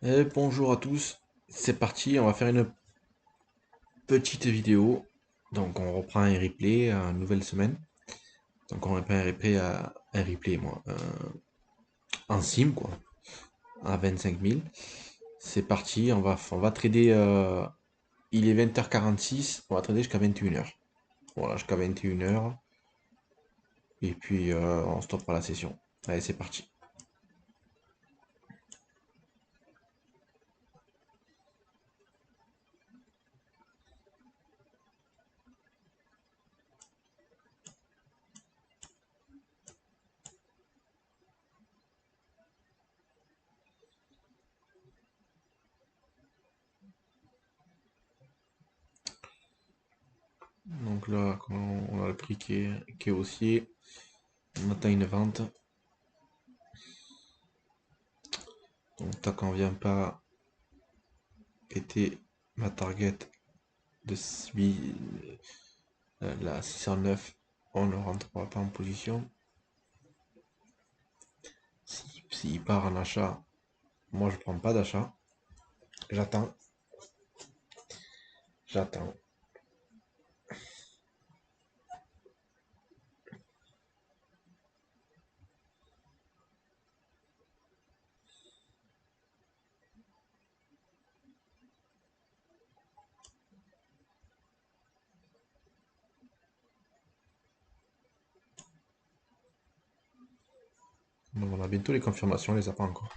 Et bonjour à tous, c'est parti, on va faire une petite vidéo. Donc on reprend un replay, une nouvelle semaine. Donc on reprend un replay en sim quoi, à 25 000. C'est parti, on va trader, il est 20h46, on va trader jusqu'à 21h. Voilà, jusqu'à 21h. Et puis on stoppera la session. Allez, c'est parti. Donc là, quand on a le prix qui est haussier, on atteint une vente. Donc tant qu'on vient pas péter ma target de la 609, on ne rentrera pas en position. S'il part en achat, moi je prends pas d'achat. J'attends. J'attends. Donc on a bientôt les confirmations, on les a pas encore.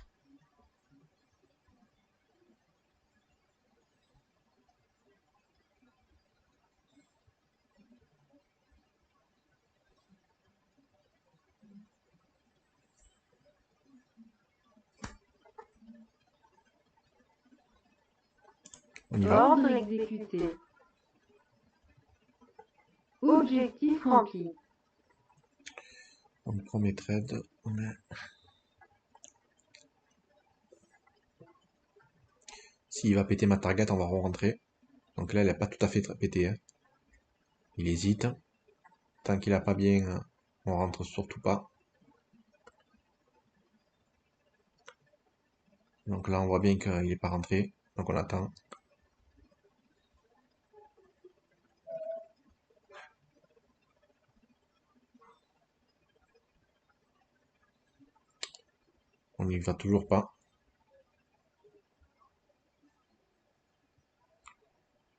On y va. Ordre exécuté. Objectif rempli. Donc premier trade, s'il va péter ma target, on va re-rentrer. Donc là, elle n'a pas tout à fait pété, hein. Il hésite. Tant qu'il a pas bien, on rentre surtout pas. Donc là, on voit bien qu'il n'est pas rentré. Donc on attend. On n'y va toujours pas.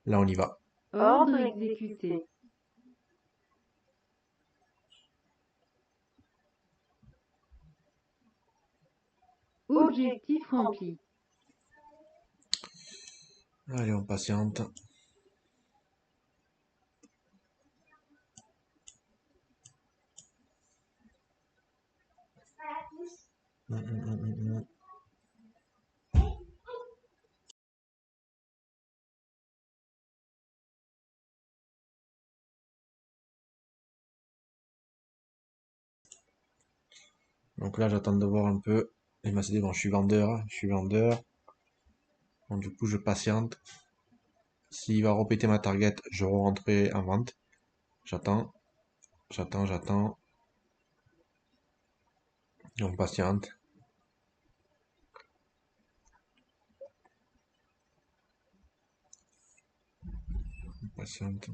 Là, on y va. Ordre exécuté. Objectif rempli. Allez, on patiente. Donc là, j'attends de voir un peu. Il m'a dit, bon, je suis vendeur. Je suis vendeur. Donc du coup, je patiente. S'il va répéter ma target, je re-rentrerai en vente. J'attends. J'attends. Et on patiente. On patiente.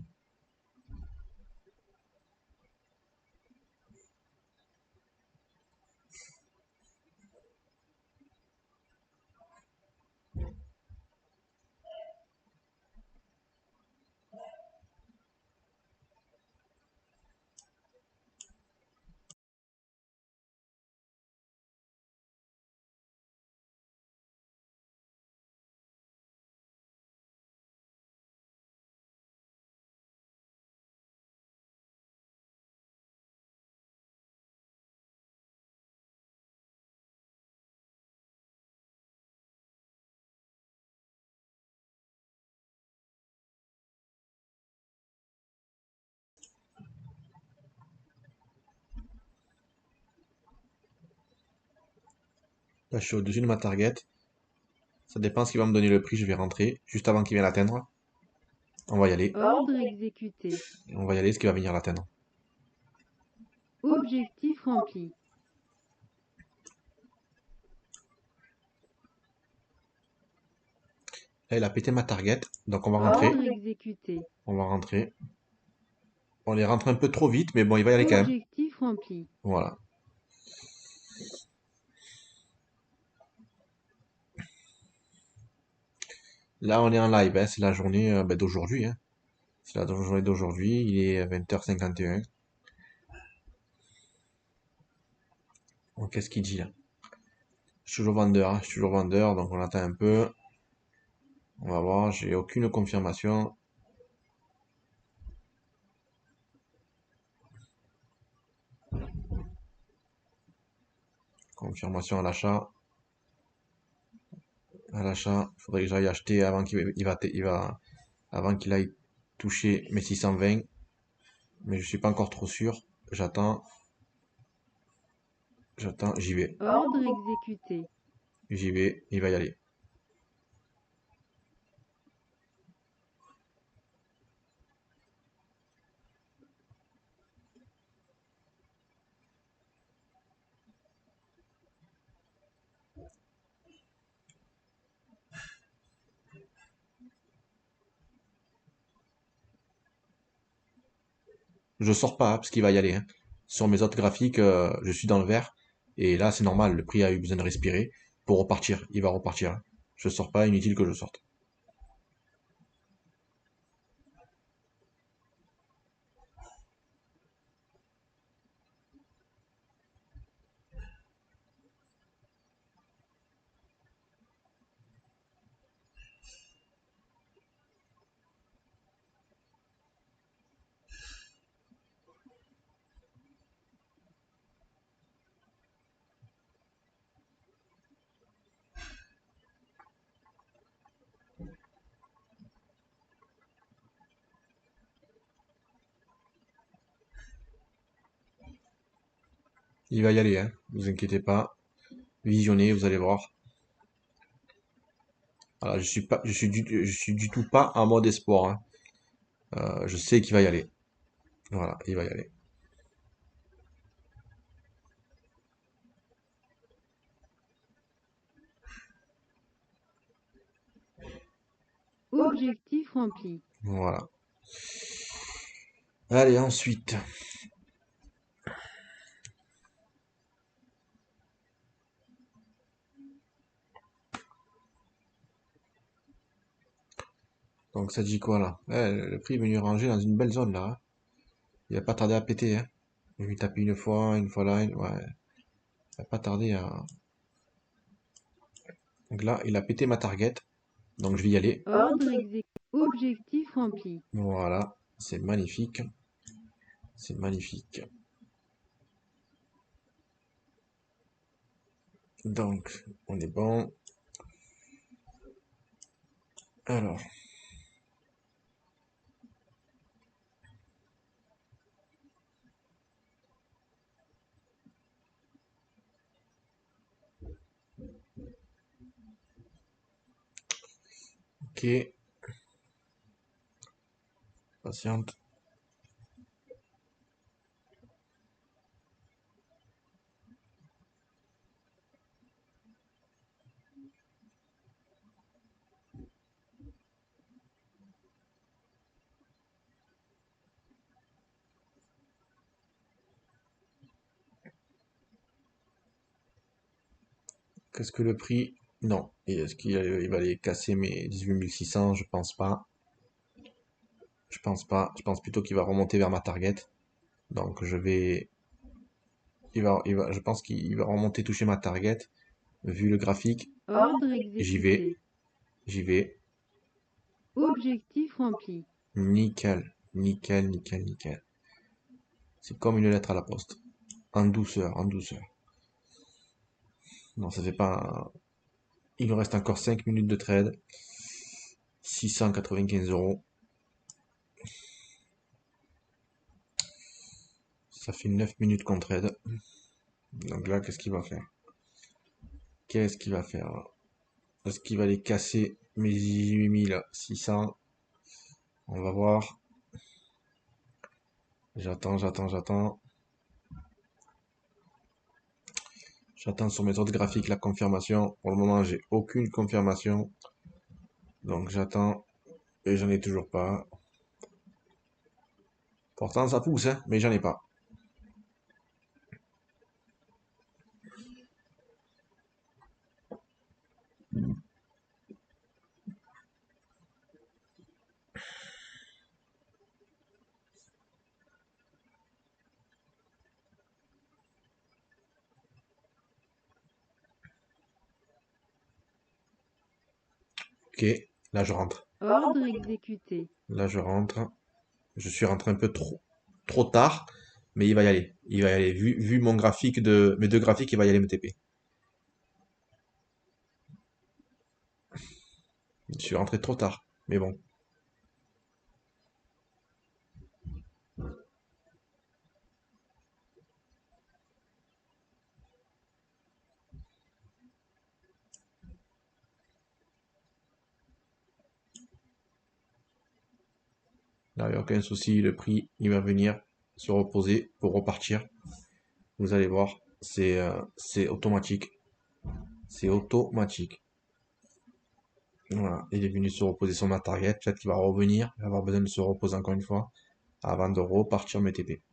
Là, je suis au-dessus de ma target. Ça dépend ce qu'il va me donner le prix. Je vais rentrer juste avant qu'il vienne l'atteindre. On va y aller. Ordre exécuté. On va y aller, ce qu'il va venir l'atteindre. Objectif rempli. Là, il a pété ma target. Donc, on va Ordre rentrer. exécuté. On va rentrer. On les rentre un peu trop vite, mais bon, il va y aller quand même. Objectif rempli. Voilà. Là, on est en live, hein. C'est la journée d'aujourd'hui, hein. C'est la journée d'aujourd'hui. Il est 20h51. Donc, qu'est-ce qu'il dit là? Je suis toujours vendeur, hein. Je suis toujours vendeur, donc on attend un peu. On va voir, j'ai aucune confirmation. Confirmation à l'achat. À l'achat, il faudrait que j'aille acheter avant avant qu'il aille toucher mes 620. Mais je suis pas encore trop sûr. J'attends, j'y vais. Ordre exécuté. J'y vais, il va y aller. Je sors pas, hein, parce qu'il va y aller, hein. Sur mes autres graphiques, je suis dans le vert. Et là, c'est normal, le prix a eu besoin de respirer pour repartir. Il va repartir, hein. Je sors pas, inutile que je sorte. Il va y aller, hein. Vous inquiétez pas. Visionnez, vous allez voir. Voilà, je suis du tout pas en mode espoir, hein. Je sais qu'il va y aller. Voilà, il va y aller. Objectif rempli. Voilà. Allez, ensuite. Donc ça dit quoi là? Le prix est venu ranger dans une belle zone là, hein. Il a pas tardé à péter, hein. Il lui tape une fois là, ouais. Il a pas tardé à. Donc là, il a pété ma target. Donc je vais y aller. Ordre exécuté. Objectif rempli. Voilà. C'est magnifique. C'est magnifique. Donc, on est bon. Alors. Ok. Patiente. Qu'est-ce que le prix? Non. Et est-ce il va aller casser mes 18 600? Je pense pas. Je pense pas. Je pense plutôt qu'il va remonter vers ma target. Donc je vais. Je pense qu'il va remonter toucher ma target. Vu le graphique, Ordre j'y vais. exécuté. J'y vais. Objectif rempli. Nickel. Nickel, nickel, nickel. C'est comme une lettre à la poste. En douceur, en douceur. Non, ça fait pas. Il nous reste encore 5 minutes de trade. 695 €. Ça fait 9 minutes qu'on trade. Donc là, qu'est-ce qu'il va faire? Qu'est-ce qu'il va faire là? Est-ce qu'il va les casser mes 18 600? On va voir. J'attends, j'attends, j'attends. J'attends sur mes autres graphiques la confirmation. Pour le moment, j'ai aucune confirmation. Donc j'attends et j'en ai toujours pas. Pourtant ça pousse, hein, mais j'en ai pas. Ok, là je rentre. Ordre exécuté. Là je rentre. Je suis rentré un peu trop tard, mais il va y aller. Il va y aller. Vu mon graphique mes deux graphiques, il va y aller me TP. Je suis rentré trop tard, mais bon. Là, il n'y a aucun souci. Le prix, il va venir se reposer pour repartir. Vous allez voir, c'est automatique. C'est automatique. Voilà, il est venu se reposer sur ma target. Peut-être qu'il va revenir. Il va avoir besoin de se reposer encore une fois avant de repartir mes TP.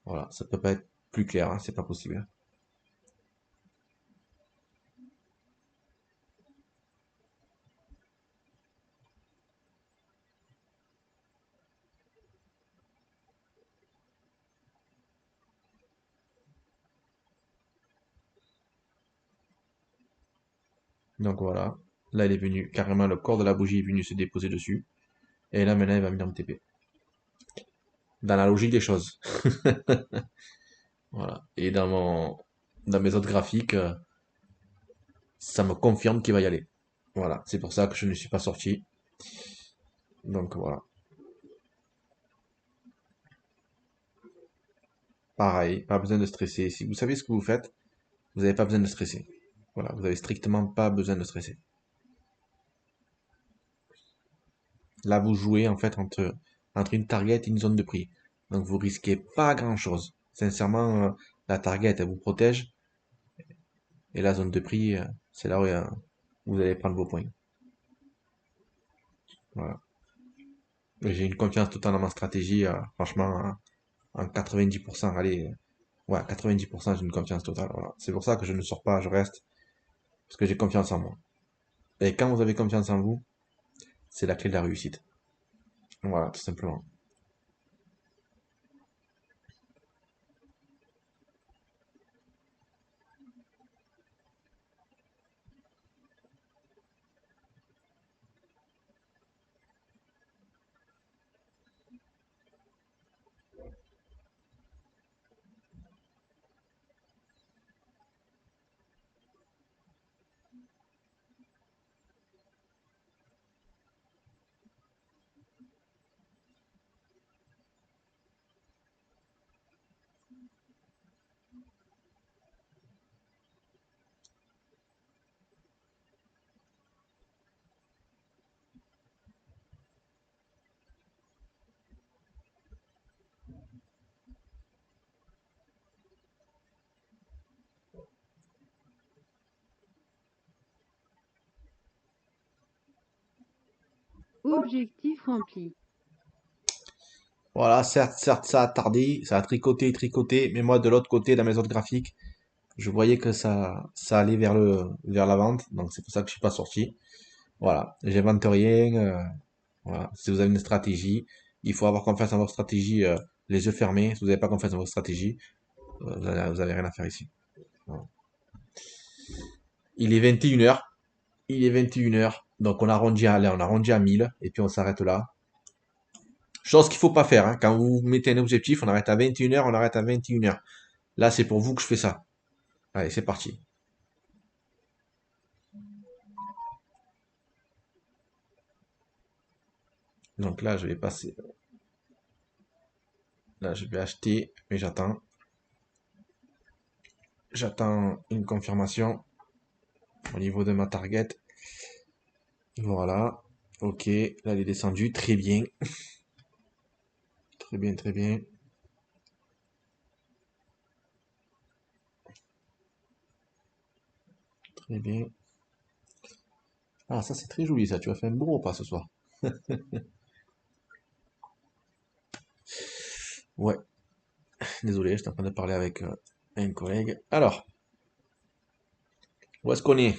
Voilà, ça peut pas être plus clair, hein, c'est pas possible. Donc voilà, là il est venu, carrément le corps de la bougie est venu se déposer dessus. Et là maintenant il va venir me TP. Dans la logique des choses. Voilà. Et dans mes autres graphiques, ça me confirme qu'il va y aller. Voilà, c'est pour ça que je ne suis pas sorti. Donc voilà. Pareil, pas besoin de stresser. Si vous savez ce que vous faites, vous n'avez pas besoin de stresser. Voilà, vous avez strictement pas besoin de stresser. Là, vous jouez en fait entre une target et une zone de prix. Donc vous risquez pas grand-chose. Sincèrement, la target, elle vous protège. Et la zone de prix, c'est là où vous allez prendre vos points. Voilà. J'ai une confiance totale dans ma stratégie. Franchement, en 90%, allez, ouais, 90%, j'ai une confiance totale. Voilà. C'est pour ça que je ne sors pas, je reste. Parce que j'ai confiance en moi. Et quand vous avez confiance en vous, c'est la clé de la réussite. Voilà, tout simplement. Objectif rempli. Voilà, certes, ça a tardé, ça a tricoté, mais moi, de l'autre côté, dans mes autres graphiques, je voyais que ça allait vers la vente, donc c'est pour ça que je suis pas sorti. Voilà, j'invente rien. Voilà, si vous avez une stratégie, il faut avoir confiance en votre stratégie, les yeux fermés. Si vous n'avez pas confiance en votre stratégie, vous avez rien à faire ici. Voilà. Il est 21h. Il est 21h. Donc on arrondit allez, on arrondit à 1000 et puis on s'arrête là. Chose qu'il faut pas faire, hein. Quand vous mettez un objectif, on arrête à 21h, on arrête à 21h. Là, c'est pour vous que je fais ça. Allez, c'est parti. Donc là, je vais passer. Là, je vais acheter, mais j'attends. J'attends une confirmation au niveau de ma target. Voilà. Ok. Là, elle est descendue. Très bien. Très bien, très bien. Très bien. Ah, ça c'est très joli ça, tu as fait un beau repas ce soir. Ouais, désolé, j'étais en train de parler avec un collègue. Alors, où est-ce qu'on est?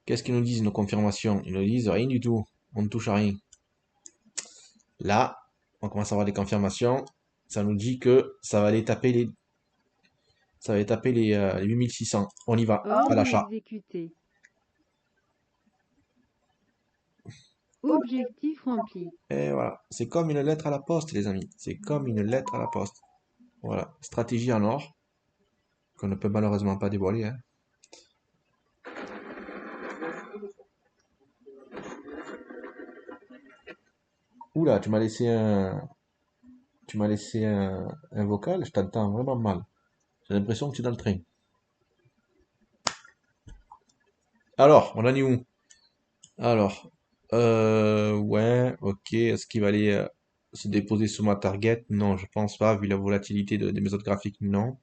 Qu'est-ce qu'ils nous disent nos confirmations? Ils nous disent rien du tout, on ne touche à rien. Là, on commence à avoir des confirmations. Ça nous dit que ça va aller taper les 8600. On y va, à Ordre l'achat. exécuté. Objectif rempli. Et voilà, c'est comme une lettre à la poste, les amis. C'est comme une lettre à la poste. Voilà, stratégie en or, qu'on ne peut malheureusement pas dévoiler, hein. Oula, tu m'as laissé un vocal, je t'entends vraiment mal. J'ai l'impression que tu es dans le train. Alors, on en est où? Alors, ouais, ok. Est-ce qu'il va aller se déposer sur ma target? Non, je pense pas, vu la volatilité des méthodes graphiques, non.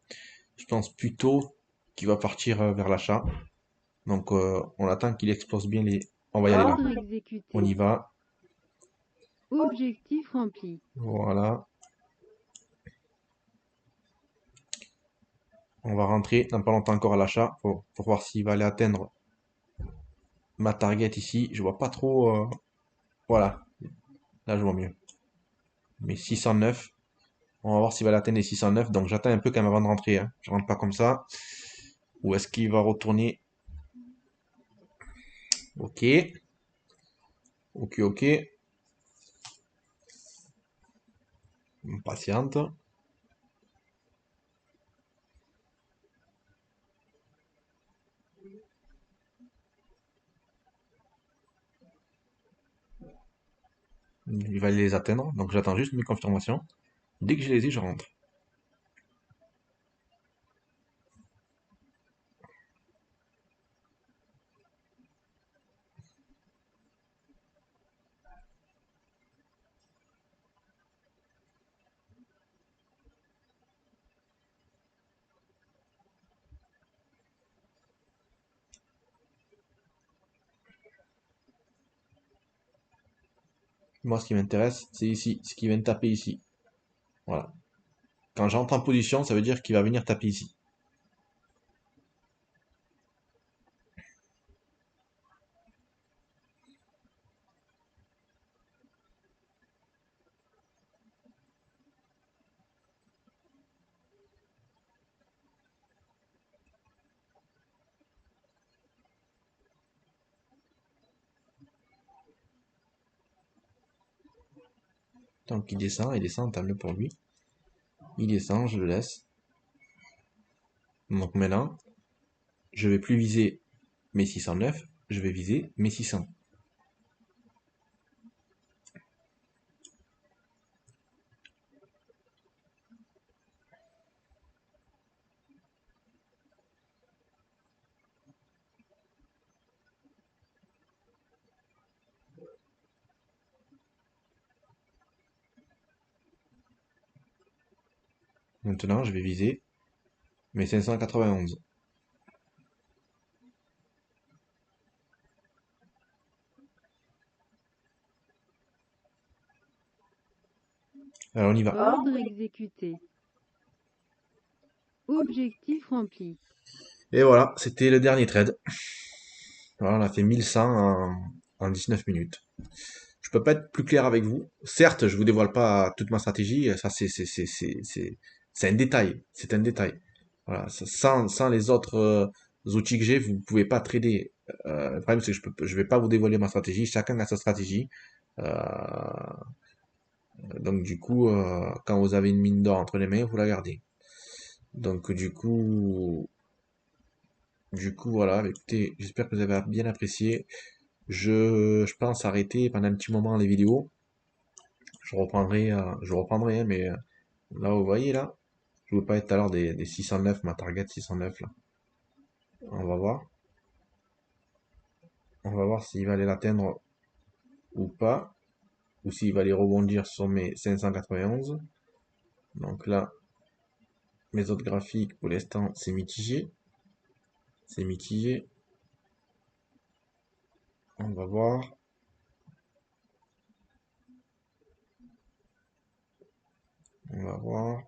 Je pense plutôt qu'il va partir vers l'achat. Donc, on attend qu'il explose bien les. On va y aller là. Ordre On y exécuté. va. Objectif rempli. Voilà. On va rentrer dans pas longtemps encore à l'achat pour voir s'il va aller atteindre ma target ici. Je vois pas trop. Voilà. Là, je vois mieux. Mais 609. On va voir s'il va l'atteindre les 609. Donc j'attends un peu quand même avant de rentrer, hein. Je rentre pas comme ça. Ou est-ce qu'il va retourner? Ok. Ok, ok. On patiente. Il va les atteindre. Donc j'attends juste mes confirmations. Dès que je les ai, je rentre. Moi, ce qui m'intéresse, c'est ici. Ce qui vient de taper ici. Voilà. Quand j'entre en position, ça veut dire qu'il va venir taper ici. Tant qu'il descend, tant mieux pour lui. Il descend, je le laisse. Donc maintenant, je vais plus viser mes 609, je vais viser mes 600. Maintenant, je vais viser mes 591. Alors on y va. Ordre exécuté. Objectif rempli. Et voilà, c'était le dernier trade. Voilà, on a fait 1100 en 19 minutes. Je peux pas être plus clair avec vous. Certes, je vous dévoile pas toute ma stratégie. Ça, c'est un détail. C'est un détail. Voilà, sans les autres outils que j'ai, vous pouvez pas trader. Le problème, c'est que je vais pas vous dévoiler ma stratégie. Chacun a sa stratégie. Euh, donc du coup, quand vous avez une mine d'or entre les mains, vous la gardez. Donc du coup, voilà. Écoutez, j'espère que vous avez bien apprécié. Je pense arrêter pendant un petit moment les vidéos. Je reprendrai, hein, mais là, vous voyez, là, je vous parlais tout à l'heure des 609, ma target 609, là. On va voir. On va voir s'il va aller l'atteindre ou pas, ou s'il va aller rebondir sur mes 591. Donc là, mes autres graphiques, pour l'instant, c'est mitigé. C'est mitigé. On va voir. On va voir.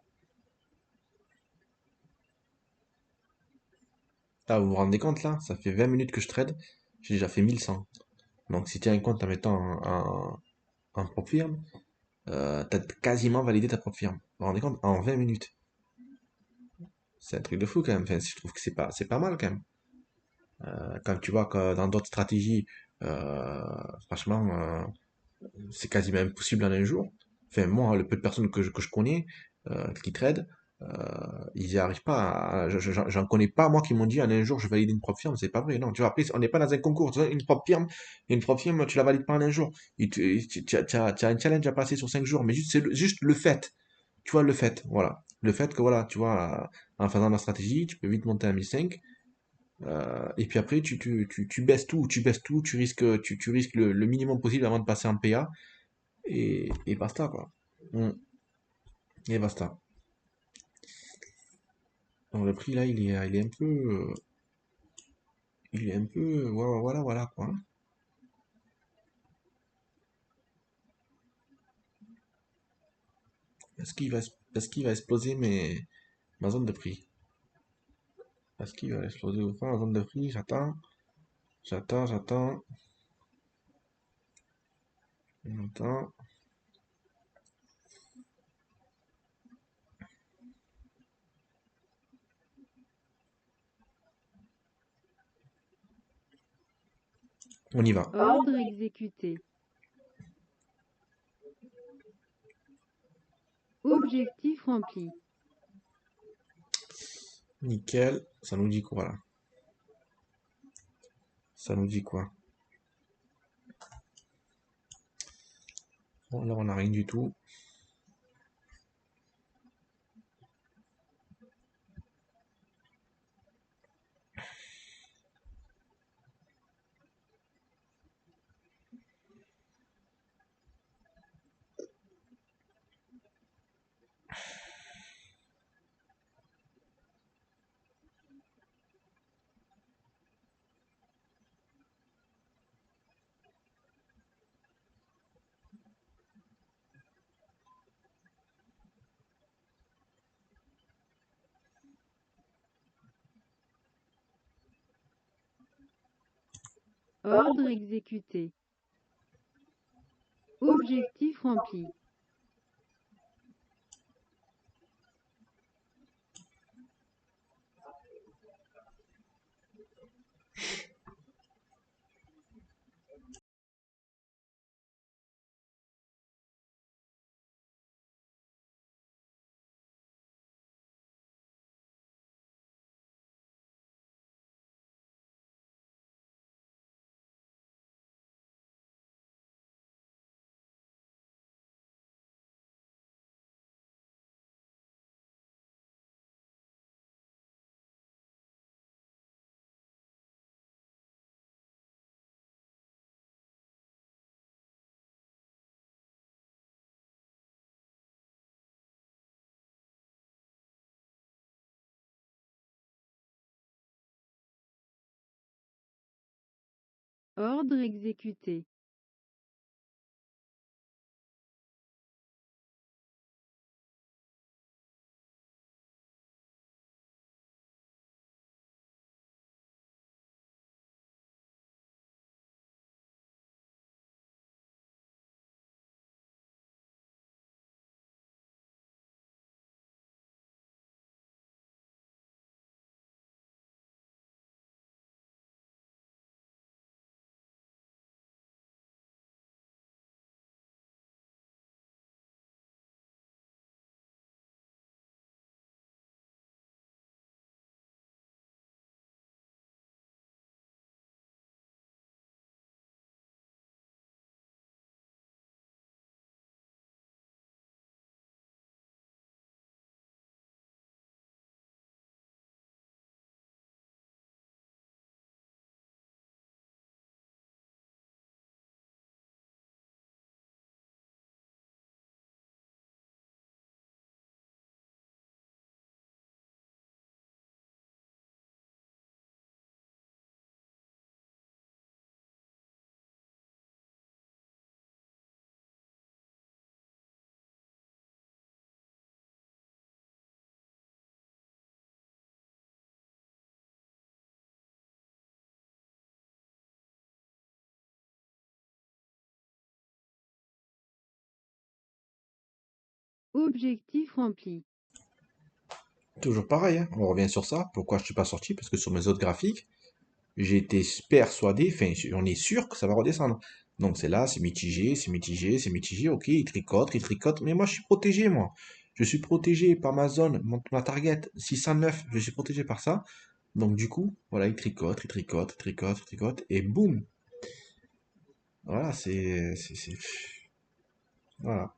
Ah, vous vous rendez compte là? Ça fait 20 minutes que je trade. J'ai déjà fait 1100. Donc si tu as un compte en mettant un propre firme, t'as quasiment validé ta propre firme. Vous vous rendez compte? En 20 minutes. C'est un truc de fou quand même. Enfin, je trouve que c'est pas mal quand même. Quand tu vois que dans d'autres stratégies, euh, franchement, c'est quasiment impossible en un jour. Enfin, moi, le peu de personnes que je connais qui tradent, ils n'y arrivent pas. J'en connais pas, moi, qui m'ont dit en un jour, je valide une propre firme. C'est pas vrai, non. Tu vois, après, on n'est pas dans un concours. Tu vois, une propre firme, tu la valides pas en un jour. Tu as un challenge à passer sur 5 jours, mais juste le fait. Tu vois, le fait, voilà. Le fait que, voilà, tu vois, en faisant la stratégie, tu peux vite monter à 1005. Et puis après, tu baisses tout, tu risques le minimum possible avant de passer en PA, et basta, quoi. Mm. Et basta. Donc le prix, là, il est un peu... il est un peu... Voilà, voilà, voilà, quoi. Est-ce qu'il va exploser ma zone de prix? Est-ce qu'il va exploser ou pas ma zone de prix? J'attends. J'attends. On y va. Ordre exécuté. Objectif rempli. Nickel. Ça nous dit quoi, là? Ça nous dit quoi? Bon, là, on n'a rien du tout. Ordre exécuté. Objectif rempli. Ordre exécuté. Objectif rempli. Toujours pareil, hein. On revient sur ça. Pourquoi je ne suis pas sorti? Parce que sur mes autres graphiques, j'ai été persuadé, enfin, on est sûr que ça va redescendre. Donc c'est là, c'est mitigé, c'est mitigé, c'est mitigé. Ok, il tricote. Mais moi, je suis protégé, moi. Je suis protégé par ma zone, ma target 609. Je suis protégé par ça. Donc du coup, voilà, il tricote, il tricote, il tricote, il tricote. Et boum! Voilà, voilà.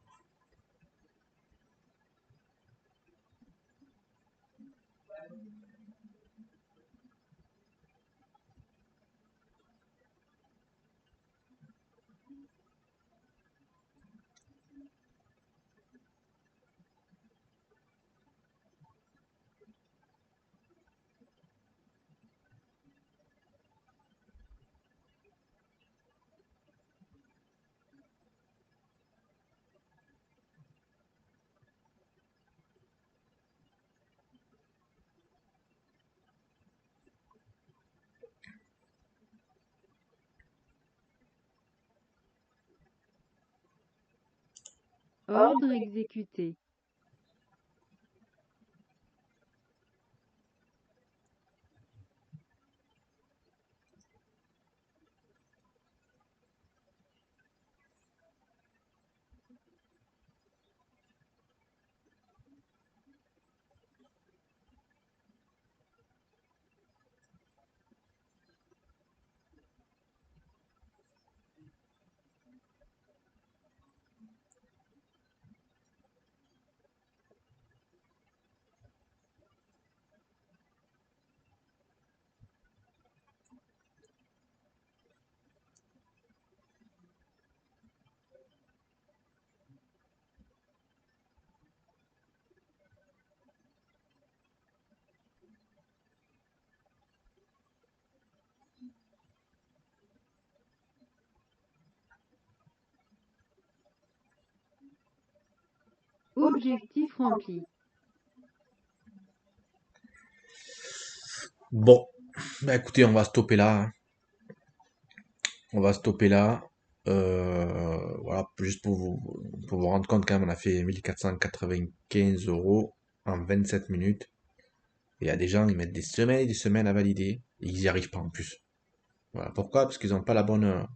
Ordre exécuté. Objectif rempli. Bon, bah écoutez, on va stopper là, hein. On va stopper là. Voilà, juste pour vous rendre compte quand même, on a fait 1495 € en 27 minutes. Et il y a des gens, ils mettent des semaines à valider, et ils n'y arrivent pas en plus. Voilà. Pourquoi? Parce qu'ils n'ont pas la bonne,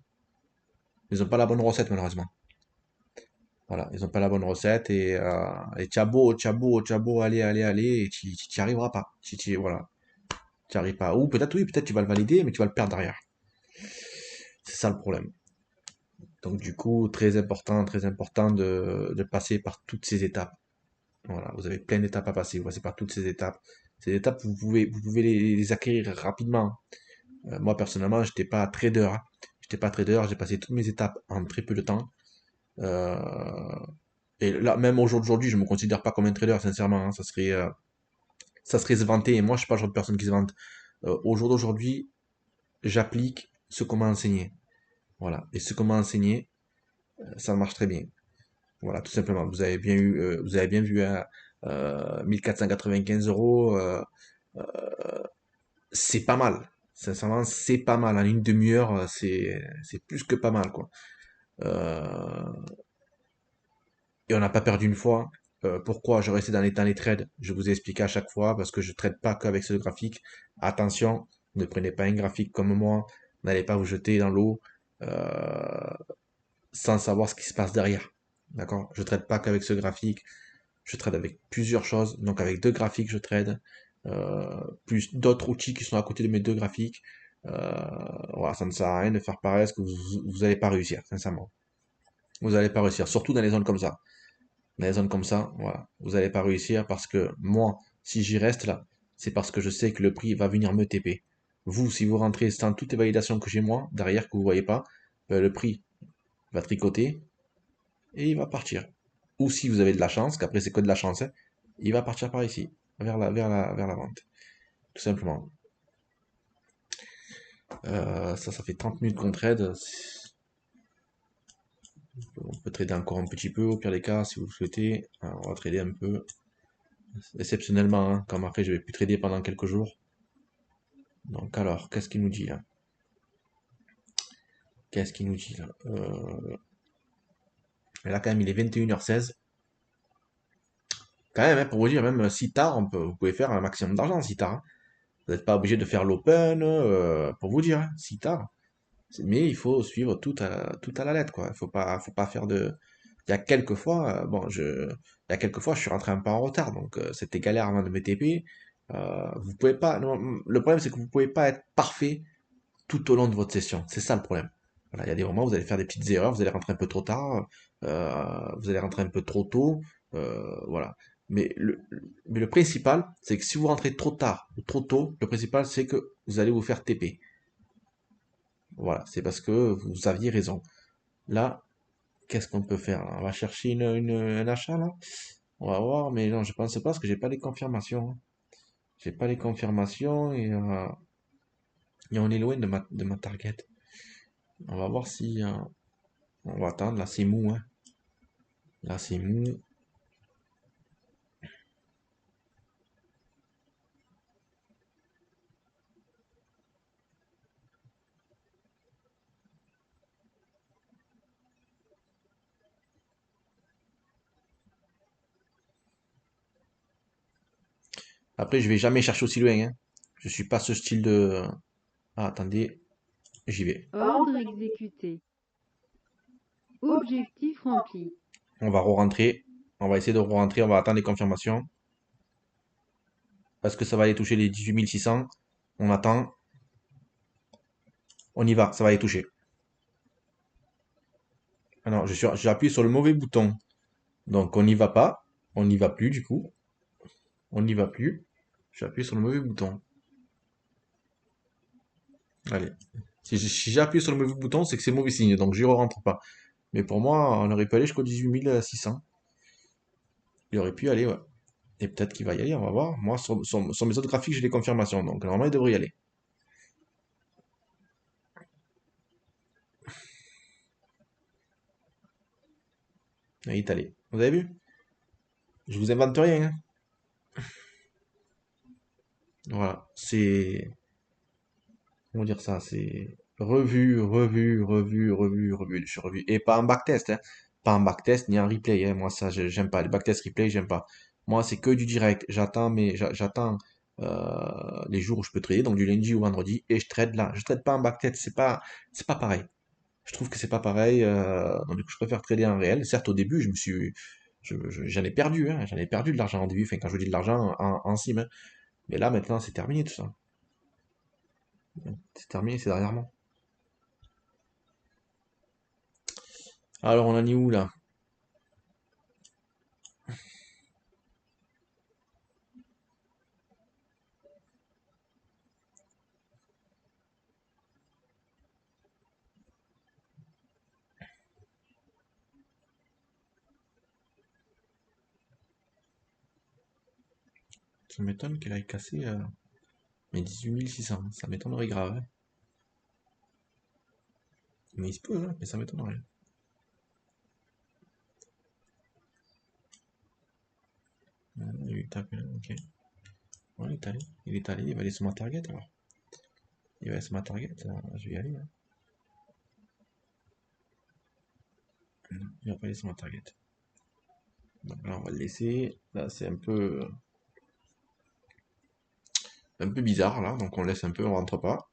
ils ont pas la bonne recette malheureusement. Voilà, ils n'ont pas la bonne recette et t'as beau, allez, allez, allez, et tu n'y arriveras pas. Voilà, tu n'y arrives pas. Ou peut-être oui, peut-être tu vas le valider, mais tu vas le perdre derrière. C'est ça le problème. Donc du coup, très important de passer par toutes ces étapes. Voilà, vous avez plein d'étapes à passer, vous passez par toutes ces étapes. Ces étapes, vous pouvez les acquérir rapidement. Moi, personnellement, j'étais pas trader, hein. J'étais pas trader, j'ai passé toutes mes étapes en très peu de temps. Euh, et là, même au jour d'aujourd'hui, je me considère pas comme un trader, sincèrement, hein. Ça serait se vanter, et moi, je suis pas le genre de personne qui se vante. Au jour d'aujourd'hui, j'applique ce qu'on m'a enseigné. Voilà. Et ce qu'on m'a enseigné, ça marche très bien. Voilà, tout simplement. Vous avez bien vu à 1495 €. C'est pas mal. Sincèrement, c'est pas mal. En une demi-heure, c'est plus que pas mal, quoi. Euh, et on n'a pas perdu une fois. Pourquoi je restais dans les trades? Je vous ai expliqué à chaque fois, parce que je trade pas qu'avec ce graphique. Attention, ne prenez pas un graphique comme moi. N'allez pas vous jeter dans l'eau euh, sans savoir ce qui se passe derrière. D'accord? Je trade pas qu'avec ce graphique. Je trade avec plusieurs choses. Donc avec deux graphiques, je trade. Plus d'autres outils qui sont à côté de mes deux graphiques. Voilà, ça ne sert à rien de faire pareil, parce que vous n'allez pas réussir, sincèrement. Vous n'allez pas réussir, surtout dans les zones comme ça. Dans les zones comme ça, voilà. Vous n'allez pas réussir parce que moi, si j'y reste là, c'est parce que je sais que le prix va venir me TP. Vous, si vous rentrez sans toutes les validations que j'ai moi, derrière, que vous voyez pas, le prix va tricoter et il va partir. Ou si vous avez de la chance, qu'après c'est que de la chance, hein, il va partir par ici, vers la vente. Tout simplement. Ça fait 30 minutes qu'on trade. On peut trader encore un petit peu, au pire des cas, si vous le souhaitez. Alors, on va trader un peu. Exceptionnellement, hein, comme après je vais plus trader pendant quelques jours. Donc alors, qu'est-ce qu'il nous dit là? Qu'est-ce qu'il nous dit là? Là quand même il est 21h16. Quand même, hein, pour vous dire, même si tard, vous pouvez faire un maximum d'argent si tard, hein. Vous n'êtes pas obligé de faire l'open, pour vous dire, hein, si tard. Mais il faut suivre tout à la lettre, quoi. Faut pas faire de. Il y a quelques fois, il y a quelques fois, je suis rentré un peu en retard, donc c'était galère avant de me TP. Vous pouvez pas. Non, le problème, c'est que vous pouvez pas être parfait tout au long de votre session. C'est ça le problème. Voilà, il y a des moments où vous allez faire des petites erreurs, vous allez rentrer un peu trop tard, vous allez rentrer un peu trop tôt, voilà. Mais le principal, c'est que si vous rentrez trop tard ou trop tôt, le principal, c'est que vous allez vous faire TP. Voilà, c'est parce que vous aviez raison. Là, qu'est-ce qu'on peut faire là? On va chercher un achat là? On va voir, mais non, je pense pas parce que j'ai pas les confirmations, hein. J'ai pas les confirmations et on est loin de ma target. On va voir si on va attendre. Là, c'est mou, hein. Là, c'est mou. Après, je vais jamais chercher aussi loin, hein. Je suis pas ce style de. Ah, attendez, j'y vais. Ordre exécuté. Objectif rempli. On va re-rentrer. On va essayer de re-rentrer. On va attendre les confirmations. Parce que ça va aller toucher les 18 600. On attend. On y va. Ça va aller toucher. Ah non, j'ai appuyé sur le mauvais bouton. Donc, on n'y va pas. On n'y va plus, du coup. On n'y va plus. J'ai appuyé sur le mauvais bouton. Allez. Si j'ai appuyé sur le mauvais bouton, c'est que c'est mauvais signe. Donc, j'y re-rentre pas. Mais pour moi, on aurait pu aller jusqu'au 18 600. Il aurait pu aller, ouais. Et peut-être qu'il va y aller, on va voir. Moi, sur mes autres graphiques, j'ai des confirmations. Donc, normalement, il devrait y aller. Et il est allé. Vous avez vu? Je vous invente rien, hein. Voilà. C'est. Comment dire ça? C'est revu. Je suis revu. Et pas en backtest, hein. Pas en backtest ni en replay, hein. Moi, ça, j'aime pas. Les backtest replay, j'aime pas. Moi, c'est que du direct. J'attends les jours où je peux trader, donc du lundi au vendredi, et je trade là. Je trade pas en backtest. C'est pas pareil. Je trouve que c'est pas pareil. Donc, du coup, je préfère trader en réel. Certes, au début, j'en ai perdu, hein. J'en ai perdu de l'argent au début. Enfin, quand je dis de l'argent en sim, hein. Mais là, maintenant, c'est terminé tout ça. C'est terminé, c'est derrière moi. Alors, on en est où là? Ça m'étonne qu'elle aille casser mes 18 600. Ça m'étonnerait grave, hein. Mais il se peut, hein, mais ça m'étonnerait. Il est tapé là, ok. Ouais, il est allé. Il est allé, il va aller sur ma target alors. Il va aller sur ma target, je vais y aller, hein. Non, il va pas aller sur ma target. Donc là, on va le laisser. Là, c'est un peu bizarre là, donc on laisse un peu, on rentre pas.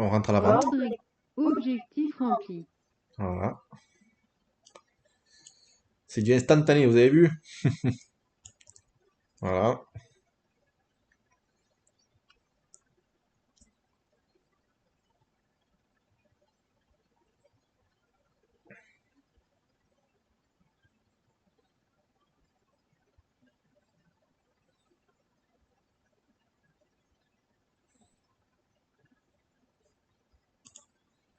On rentre à la vente. Objectif rempli. Voilà. C'est du instantané, vous avez vu? Voilà.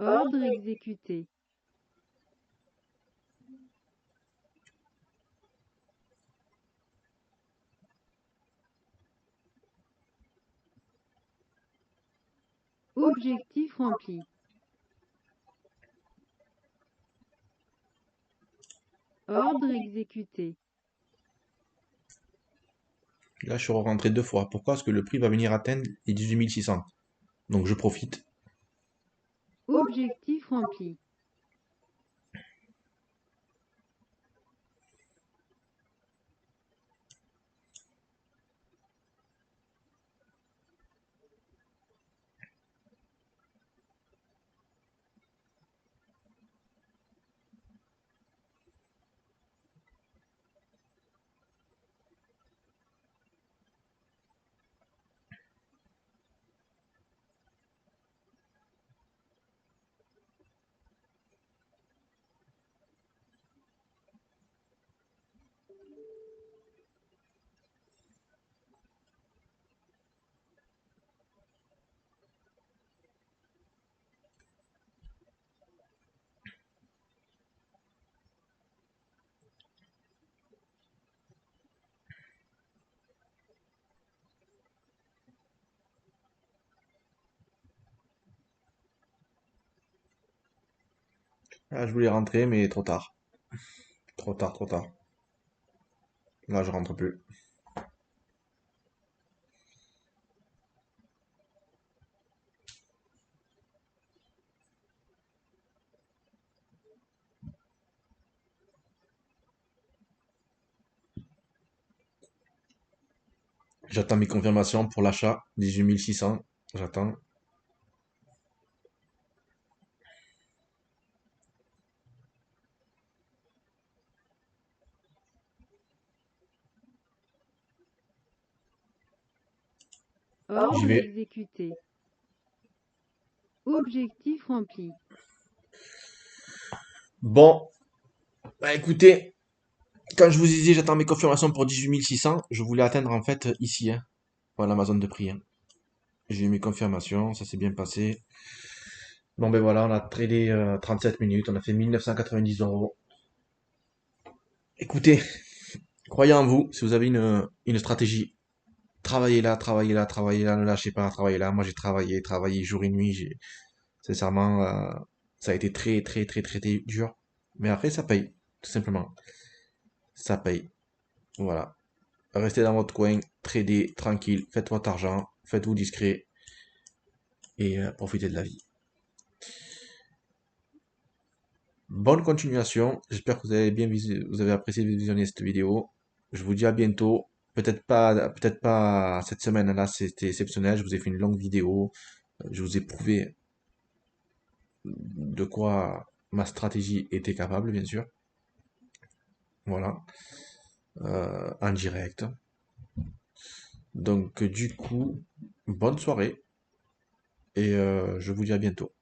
Ordre exécuté. Objectif rempli. Ordre exécuté. Là, je suis rentré deux fois. Pourquoi? Parce que le prix va venir atteindre les 18 600. Donc, je profite. Objectif rempli. Là, je voulais rentrer, mais trop tard. Trop tard, trop tard. Là, je rentre plus. J'attends mes confirmations pour l'achat. 18 600. J'attends. J'y Ordre vais. exécuté. Objectif rempli. Bon, bah écoutez, quand je vous ai dit j'attends mes confirmations pour 18 600, je voulais atteindre en fait ici, hein. Voilà ma zone de prix, hein. J'ai eu mes confirmations, ça s'est bien passé. Bon ben voilà, on a tradé 37 minutes, on a fait 1990 euros. Écoutez, croyez en vous, si vous avez une stratégie, travaillez là, travaillez là, travaillez là, ne lâchez pas, travaillez là. Moi j'ai travaillé, travaillé jour et nuit, sincèrement, ça a été très très très très très dur. Mais après ça paye, tout simplement. Ça paye. Voilà. Restez dans votre coin, tradez tranquille, faites votre argent, faites-vous discret et profitez de la vie. Bonne continuation. J'espère que vous avez vous avez apprécié de visionner cette vidéo. Je vous dis à bientôt. Peut-être pas cette semaine-là, c'était exceptionnel. Je vous ai fait une longue vidéo. Je vous ai prouvé de quoi ma stratégie était capable, bien sûr. Voilà. En direct. Donc, du coup, bonne soirée et je vous dis à bientôt.